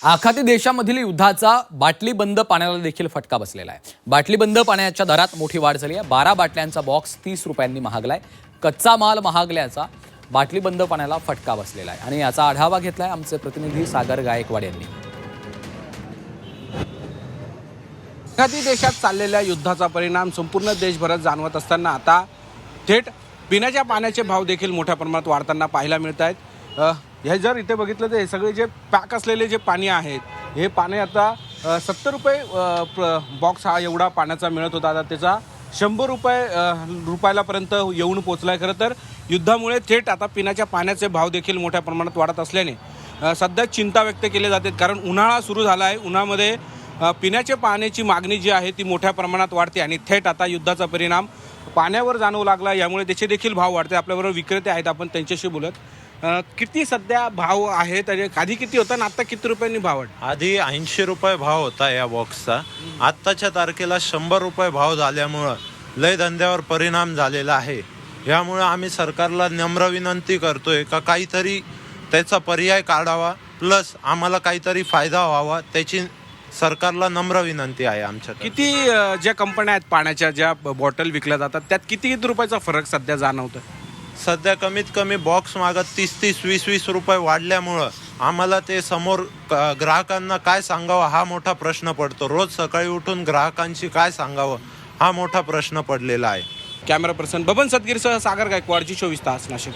आखाती देशामधील युद्धाचा बाटलीबंद पाण्याला देखील फटका बसलेला आहे। बाटलीबंद पाण्याच्या दरात मोठी वाढ झाली आहे। 12 बाटल्यांचा बॉक्स 30 रुपयांनी महागलाय। कच्चा माल महागल्याचा बाटलीबंद पाण्याला फटका बसलेला आहे आणि याचा आढावा घेतलाय आमचे प्रतिनिधी सागर गायकवाड यांनी। आखाती देशात चाललेल्या युद्धाचा परिणाम संपूर्ण देशभरात जाणवत असताना आता थेट पिण्याच्या पाण्याचे भाव देखील मोठ्या प्रमाणात वाढताना पाहायला मिळत आहेत। हे जर इथे बघितलं तर हे सगळे जे पॅक असलेले जे पाणी आहेत, हे पाणी आता 70 रुपये बॉक्स हा एवढा पाण्याचा मिळत होता, आता त्याचा 100 रुपयालापर्यंत येऊन पोचला आहे। खरं तर युद्धामुळे थेट आता पिण्याच्या पाण्याचे भाव देखील मोठ्या प्रमाणात वाढत असल्याने सध्या चिंता व्यक्त केली जाते, कारण उन्हाळा सुरू झाला आहे। उन्हामध्ये पिण्याच्या पाण्याची मागणी जी आहे ती मोठ्या प्रमाणात वाढते आणि थेट आता युद्धाचा परिणाम पाण्यावर जाणवू लागला, यामुळे त्याचे देखील भाव वाढते। आपल्याबरोबर विक्रेते आहेत, आपण त्यांच्याशी बोलत। किती सध्या भाव आहेत आणि आधी किती होता आणि आता किती रुपयांनी भाव वाढ? आधी 80 रुपये भाव होता या बॉक्सचा, आत्ताच्या तारखेला 100 रुपये भाव झाल्यामुळं लय धंद्यावर परिणाम झालेला आहे। यामुळे आम्ही सरकारला नम्र विनंती करतोय का काहीतरी त्याचा पर्याय काढावा, प्लस आम्हाला काहीतरी फायदा व्हावा, त्याची सरकारला नम्र विनंती आहे आमच्या। किती ज्या कंपन्या आहेत पाण्याच्या, ज्या बॉटल विकल्या जातात, त्यात किती रुपयाचा फरक सध्या जाणवतो? सध्या कमीत कमी बॉक्स मागत 30-30, 20-20 रुपये वाढल्यामुळं आम्हाला ते समोर ग्राहकांना काय सांगावं हा मोठा प्रश्न पडतो। रोज सकाळी उठून ग्राहकांशी काय सांगावं हा मोठा प्रश्न पडलेला आहे। कॅमेरा पर्सन बबन सदगीरसह सागर गायकवाड, जी 24 तास, नाशिक।